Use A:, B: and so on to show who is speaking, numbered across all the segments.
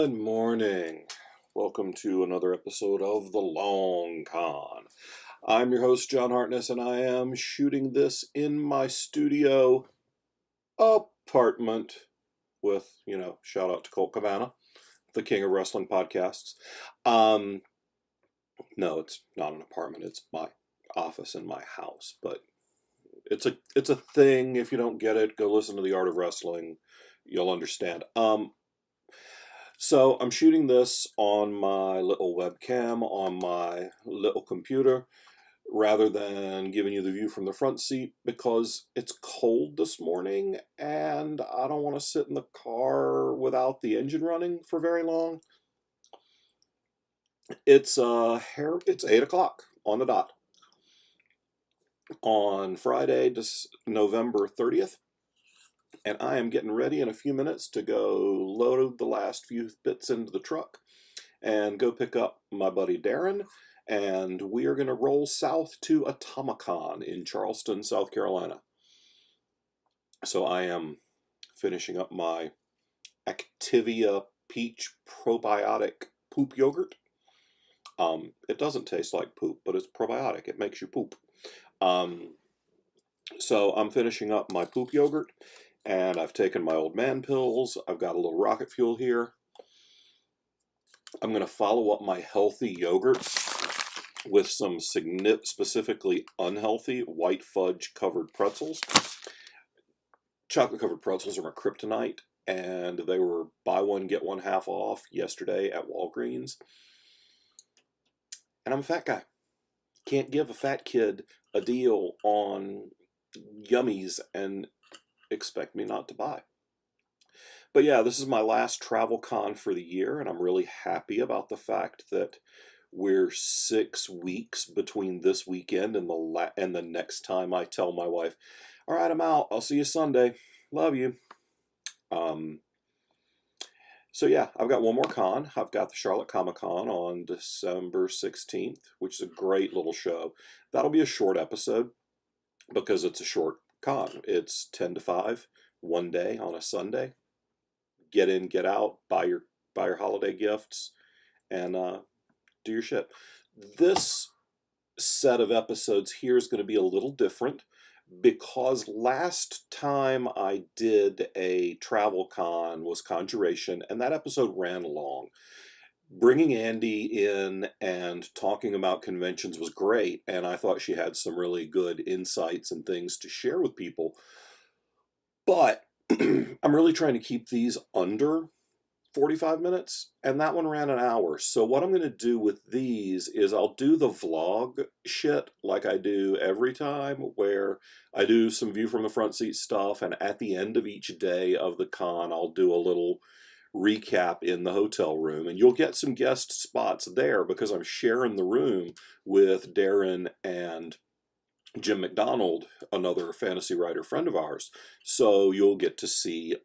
A: Good morning. Welcome to another episode of The Long Con. I'm your host, John Hartness, and I am shooting this in my studio apartment with, shout out to Colt Cabana, the king of wrestling podcasts. No, it's not an apartment. It's my office in my house, but it's a thing. If you don't get it, go listen to The Art of Wrestling. You'll understand. So I'm shooting this on my little webcam on my little computer rather than giving you the view from the front seat because it's cold this morning and I don't want to sit in the car without the engine running for very long. It's 8 o'clock on the dot on Friday, November 30th. And I am getting ready in a few minutes to go load the last few bits into the truck and go pick up my buddy Darren, and we are going to roll south to Atomicon in Charleston, South Carolina. So I am finishing up my Activia Peach Probiotic Poop Yogurt. It doesn't taste like poop, but it's probiotic. It makes you poop. So I'm finishing up my poop yogurt. And I've taken my old man pills. I've got a little rocket fuel here. I'm going to follow up my healthy yogurt with some specifically unhealthy white fudge covered pretzels. Chocolate covered pretzels are my kryptonite, and they were buy one, get one half off yesterday at Walgreens. And I'm a fat guy. Can't give a fat kid a deal on yummies and expect me not to buy. But yeah, this is my last travel con for the year, and I'm really happy about the fact that we're 6 weeks between this weekend and the next time I tell my wife, all right, I'm out. I'll see you Sunday. Love you. So yeah, I've got one more con. I've got the Charlotte Comic Con on December 16th, which is a great little show. That'll be a short episode because it's a short con. It's 10 to 5, one day on a Sunday. Get in, get out, buy your holiday gifts, and do your shit. This set of episodes here is going to be a little different because last time I did a travel con was Conjuration, and that episode ran long. Bringing Andy in and talking about conventions was great, and I thought she had some really good insights and things to share with people. But I'm really trying to keep these under 45 minutes, and that one ran an hour. So what I'm going to do with these is I'll do the vlog shit like I do every time, where I do some view from the front seat stuff, and at the end of each day of the con, I'll do a little recap in the hotel room, and you'll get some guest spots there because I'm sharing the room with Darren and Jim McDonald, another fantasy writer friend of ours. So you'll get to see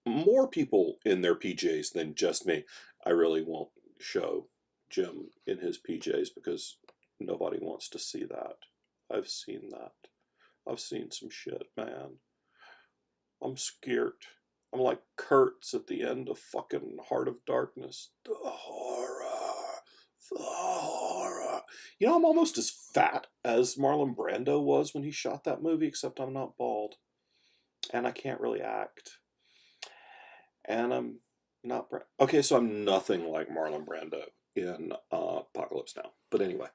A: more people in their PJs than just me. I really won't show Jim in his PJs because nobody wants to see that. I've seen that. I've seen some shit, man. I'm scared. I'm like Kurtz at the end of fucking Heart of Darkness. The horror. The horror. I'm almost as fat as Marlon Brando was when he shot that movie, except I'm not bald. And I can't really act. And I'm not... Okay, so I'm nothing like Marlon Brando in Apocalypse Now. But anyway.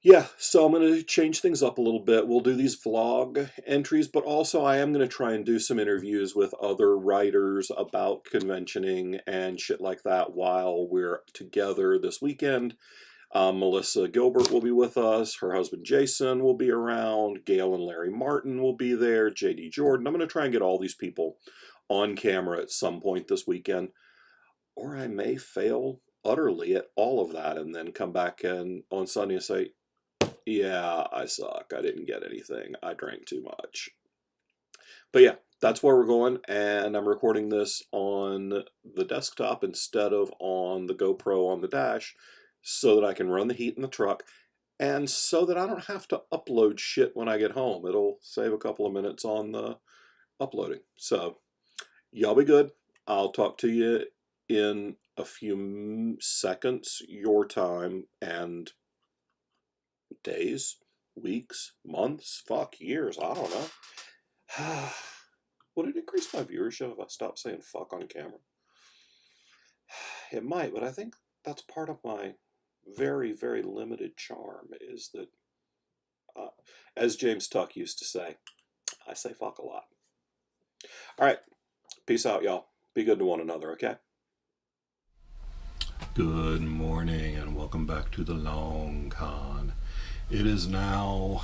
A: Yeah, so I'm going to change things up a little bit. We'll do these vlog entries, but also I am going to try and do some interviews with other writers about conventioning and shit like that while we're together this weekend. Melissa Gilbert will be with us. Her husband Jason will be around. Gail and Larry Martin will be there. J.D. Jordan. I'm going to try and get all these people on camera at some point this weekend. Or I may fail utterly at all of that and then come back and on Sunday and say, yeah, I suck. I didn't get anything. I drank too much. But yeah, that's where we're going, and I'm recording this on the desktop instead of on the GoPro on the dash so that I can run the heat in the truck and so that I don't have to upload shit when I get home. It'll save a couple of minutes on the uploading. So, y'all be good. I'll talk to you in a few seconds your time and days, weeks, months, fuck, years, I don't know. Would it increase my viewership if I stopped saying fuck on camera? It might, but I think that's part of my very, very limited charm is that, as James Tuck used to say, I say fuck a lot. All right. Peace out, y'all. Be good to one another, okay? Good morning and welcome back to the Long Con. It is now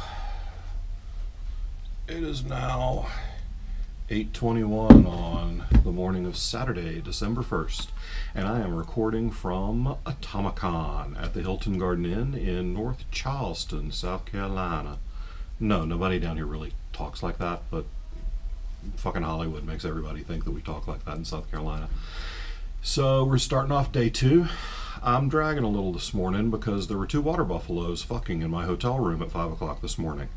A: 8:21 on the morning of Saturday, December 1st, and I am recording from Atomicon at the Hilton Garden Inn in North Charleston, South Carolina. No, nobody down here really talks like that, but fucking Hollywood makes everybody think that we talk like that in South Carolina. So we're starting off day 2. I'm dragging a little this morning because there were 2 water buffaloes fucking in my hotel room at 5 o'clock this morning.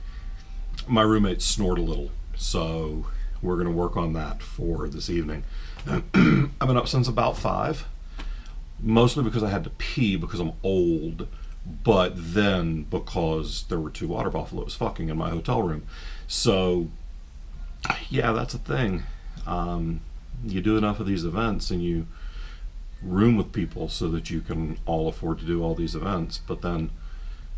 A: My roommates snored a little, so we're going to work on that for this evening. I've been up since about 5, mostly because I had to pee because I'm old, but then because there were 2 water buffaloes fucking in my hotel room. So, yeah, that's a thing. You do enough of these events and you room with people so that you can all afford to do all these events, but then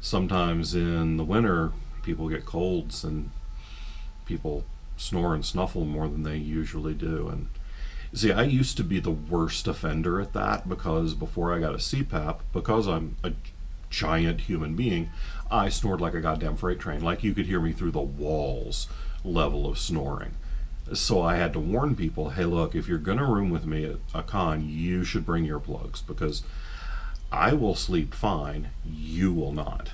A: sometimes in the winter people get colds and people snore and snuffle more than they usually do. And see, I used to be the worst offender at that because before I got a CPAP, because I'm a giant human being, I snored like a goddamn freight train. Like you could hear me through the walls level of snoring. So I had to warn people, hey look, if you're gonna room with me at a con, you should bring earplugs because I will sleep fine, you will not.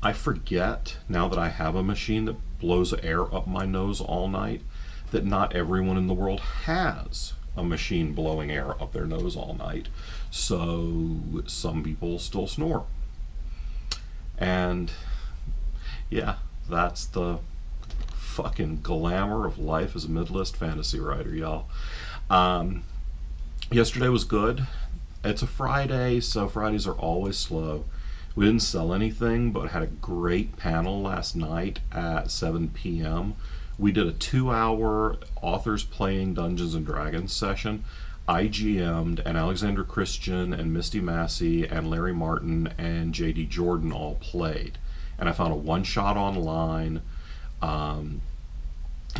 A: I forget, now that I have a machine that blows air up my nose all night, that not everyone in the world has a machine blowing air up their nose all night. So some people still snore. And yeah, that's the fucking glamour of life as a mid-list fantasy writer, y'all. Yesterday was good. It's a Friday, so Fridays are always slow. We didn't sell anything, but had a great panel last night at 7 p.m. We did a 2-hour authors playing Dungeons and Dragons session. I GM'd, and Alexander Christian and Misty Massey and Larry Martin and JD Jordan all played. And I found a one-shot online.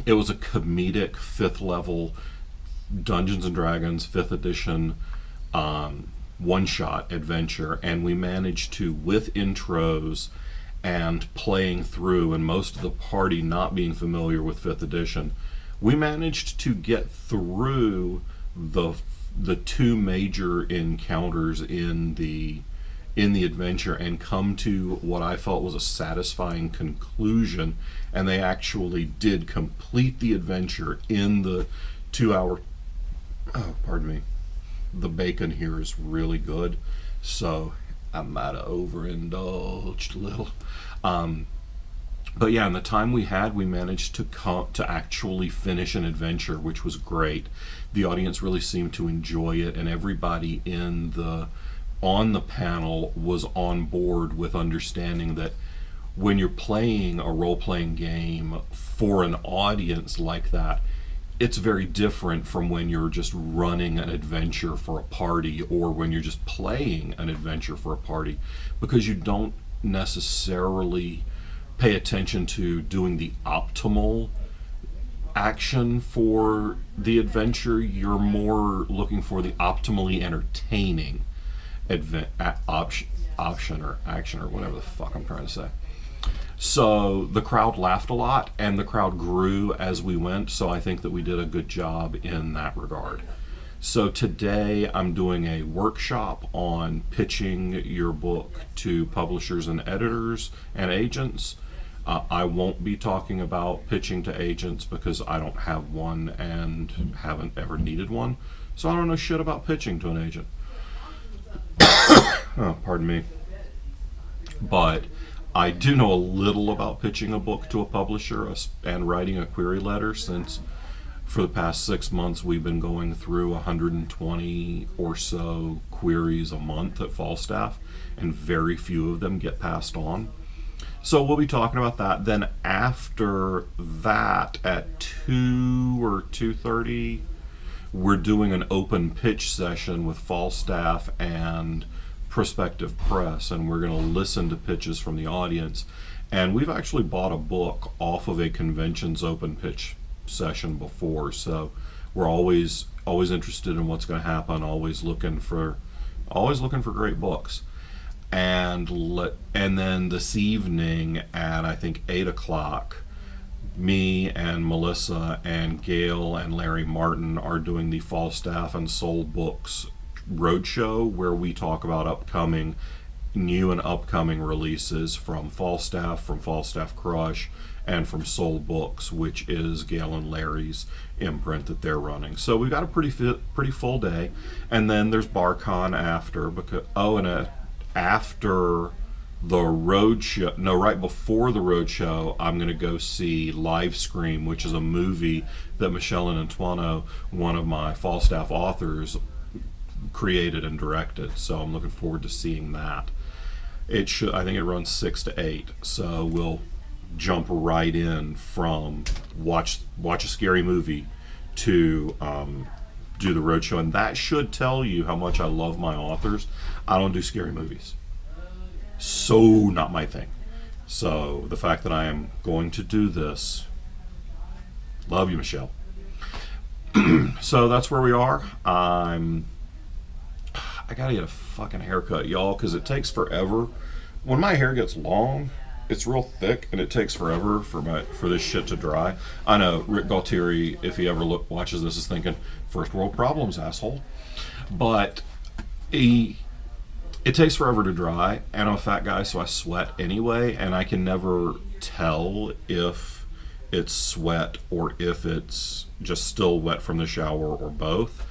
A: It was a comedic 5th level Dungeons and Dragons 5th edition one-shot adventure, and we managed to, with intros and playing through, and most of the party not being familiar with 5th edition, we managed to get through the 2 major encounters in the adventure and come to what I felt was a satisfying conclusion, and they actually did complete the adventure in the 2-hour, pardon me, the bacon here is really good, so I might have overindulged a little. But yeah, in the time we had, we managed to actually finish an adventure, which was great. The audience really seemed to enjoy it, and everybody on the panel was on board with understanding that when you're playing a role-playing game for an audience like that, it's very different from when you're just running an adventure for a party or when you're just playing an adventure for a party, because you don't necessarily pay attention to doing the optimal action for the adventure. You're more looking for the optimally entertaining option or action or whatever the fuck I'm trying to say. So the crowd laughed a lot, and the crowd grew as we went, so I think that we did a good job in that regard. So today I'm doing a workshop on pitching your book to publishers and editors and agents. I won't be talking about pitching to agents because I don't have one and haven't ever needed one, so I don't know shit about pitching to an agent. Oh, pardon me. But I do know a little about pitching a book to a publisher and writing a query letter, since For the past 6 months, we've been going through 120 or so queries a month at Falstaff, and very few of them get passed on. So we'll be talking about that. Then after that, at 2 or 2:30, we're doing an open pitch session with Falstaff and prospective press, and we're going to listen to pitches from the audience. And we've actually bought a book off of a convention's open pitch session before, so we're always interested in what's going to happen. Always looking for great books. And then this evening at I think 8 o'clock, me and Melissa and Gail and Larry Martin are doing the Falstaff and Soul Books roadshow, where we talk about new and upcoming releases from Falstaff Crush, and from Soul Books, which is Gail and Larry's imprint that they're running. So we've got a pretty full day, and then there's BarCon after. After the road show, no, right before the road show, I'm going to go see Live Scream, which is a movie that Michelle and Antoine, one of my Falstaff authors, created and directed. So I'm looking forward to seeing that. I think it runs 6 to 8, so we'll jump right in from watch a scary movie to do the roadshow, and that should tell you how much I love my authors. I don't do scary movies, so not my thing. So the fact that I am going to do this, love you, Michelle. So that's where we are. I gotta get a fucking haircut, y'all, because it takes forever. When my hair gets long, it's real thick, and it takes forever for this shit to dry. I know Rick Galtieri, if he ever watches this, is thinking, first world problems, asshole. But it takes forever to dry, and I'm a fat guy, so I sweat anyway, and I can never tell if it's sweat or if it's just still wet from the shower, or both.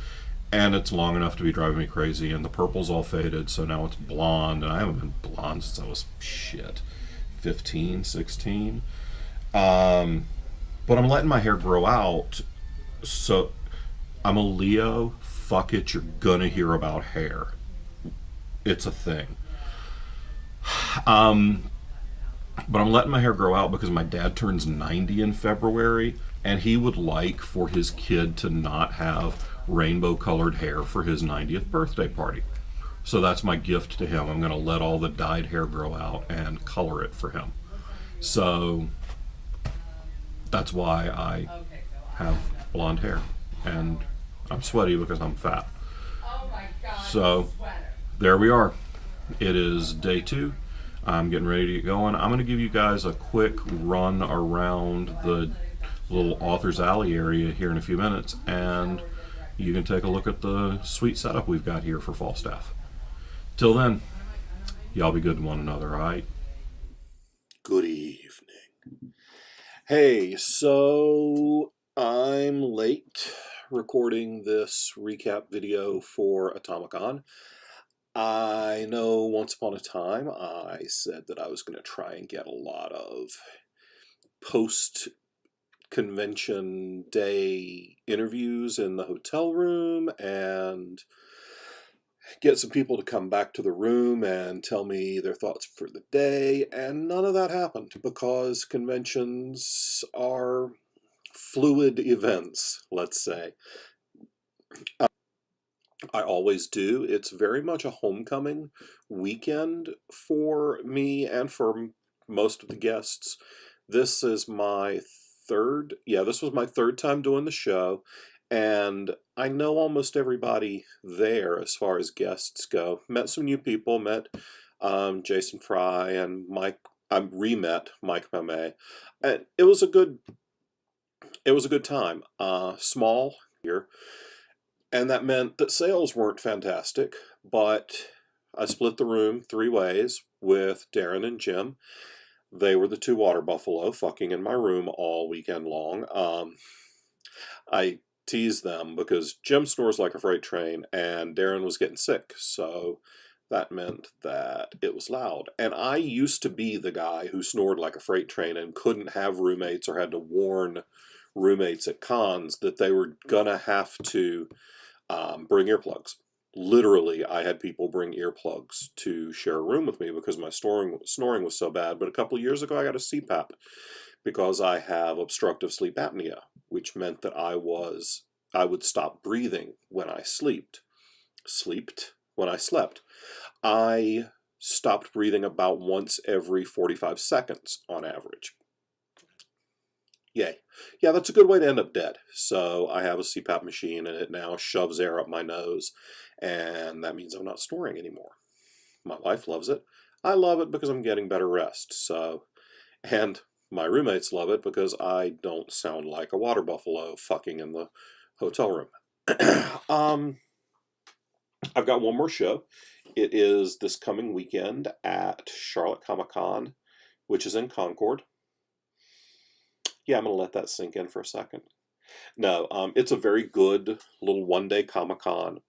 A: And it's long enough to be driving me crazy, and the purple's all faded, so now it's blonde, and I haven't been blonde since I was 15, 16. But I'm letting my hair grow out. So I'm a Leo. Fuck it, you're gonna hear about hair. It's a thing. But I'm letting my hair grow out because my dad turns 90 in February, and he would like for his kid to not have rainbow colored hair for his 90th birthday party. So that's my gift to him. I'm going to let all the dyed hair grow out and color it for him. So that's why I have blonde hair. And I'm sweaty because I'm fat. So there we are. It is day 2. I'm getting ready to get going. I'm going to give you guys a quick run around the little Author's Alley area here in a few minutes, and you can take a look at the sweet setup we've got here for Falstaff. Till then, y'all be good to one another, all right? Good evening. Hey, so I'm late recording this recap video for Atomicon. I know once upon a time I said that I was going to try and get a lot of post-convention day interviews in the hotel room and get some people to come back to the room and tell me their thoughts for the day, and none of that happened because conventions are fluid events, let's say. I always do. It's very much a homecoming weekend for me and for most of the guests. This is my this was my third time doing the show, and I know almost everybody there as far as guests go. Met some new people, met Jason Fry and Mike. I re-met Mike Mamey, and it was a good time. Small here. And that meant that sales weren't fantastic, but I split the room 3 ways with Darren and Jim. They were the 2 water buffalo fucking in my room all weekend long. I teased them because Jim snores like a freight train and Darren was getting sick, so that meant that it was loud. And I used to be the guy who snored like a freight train and couldn't have roommates or had to warn roommates at cons that they were gonna have to bring earplugs. Literally, I had people bring earplugs to share a room with me because my snoring was so bad. But a couple of years ago, I got a CPAP because I have obstructive sleep apnea, which meant that I would stop breathing when I slept. I stopped breathing about once every 45 seconds on average. Yay. Yeah, that's a good way to end up dead. So I have a CPAP machine, and it now shoves air up my nose, and that means I'm not snoring anymore. My wife loves it. I love it because I'm getting better rest. And my roommates love it because I don't sound like a water buffalo fucking in the hotel room. I've got one more show. It is this coming weekend at Charlotte Comic-Con, which is in Concord. Yeah, I'm going to let that sink in for a second. No, it's a very good little one-day Comic-Con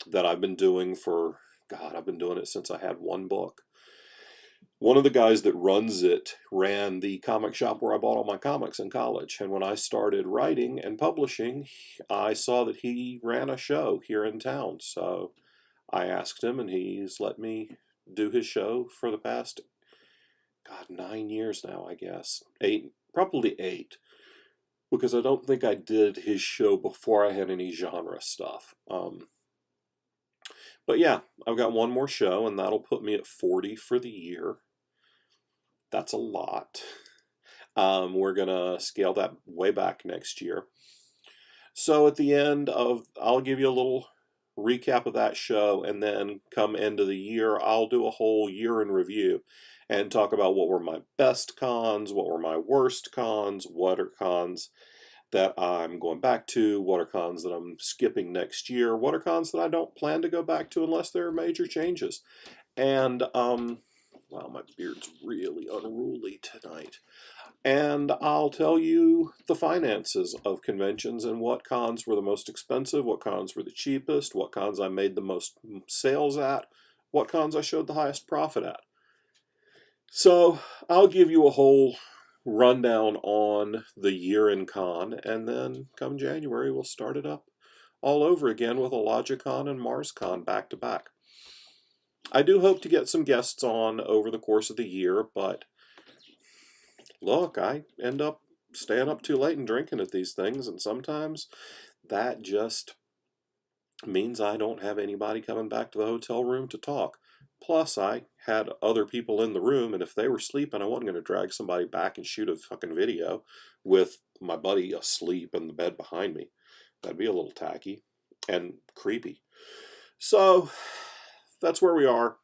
A: that I've been doing for, God, I've been doing it since I had one book. One of the guys that runs it ran the comic shop where I bought all my comics in college. And when I started writing and publishing, I saw that he ran a show here in town. So I asked him, and he's let me do his show for the past, God, 9 years now, I guess. 8, probably 8. Because I don't think I did his show before I had any genre stuff. But yeah, I've got one more show, and that'll put me at 40 for the year. That's a lot. We're going to scale that way back next year. So at the end I'll give you a little recap of that show, and then come end of the year, I'll do a whole year in review and talk about what were my best cons, what were my worst cons, what are cons that I'm going back to, what are cons that I'm skipping next year, what are cons that I don't plan to go back to unless there are major changes. And, wow, my beard's really unruly tonight. And I'll tell you the finances of conventions and what cons were the most expensive, what cons were the cheapest, what cons I made the most sales at, what cons I showed the highest profit at. So I'll give you a whole rundown on the year in con, and then come January we'll start it up all over again with a LogicCon and MarsCon back to back. I do hope to get some guests on over the course of the year, but look, I end up staying up too late and drinking at these things, and sometimes that just means I don't have anybody coming back to the hotel room to talk. Plus, I had other people in the room, and if they were sleeping, I wasn't going to drag somebody back and shoot a fucking video with my buddy asleep in the bed behind me. That'd be a little tacky and creepy. So that's where we are,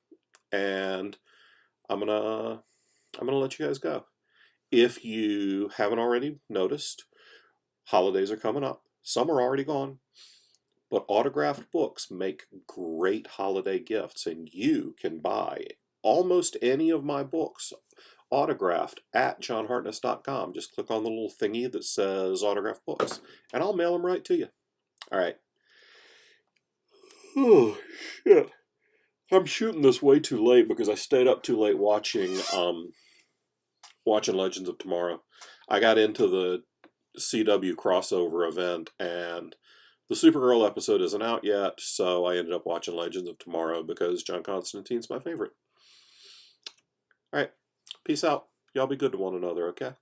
A: and I'm gonna let you guys go. If you haven't already noticed, holidays are coming up. Some are already gone. But autographed books make great holiday gifts, and you can buy almost any of my books autographed at johnhartness.com. Just click on the little thingy that says autographed books, and I'll mail them right to you. All right. Oh, shit. I'm shooting this way too late because I stayed up too late watching Legends of Tomorrow. I got into the CW crossover event, and the Supergirl episode isn't out yet, so I ended up watching Legends of Tomorrow because John Constantine's my favorite. Alright, peace out. Y'all be good to one another, okay?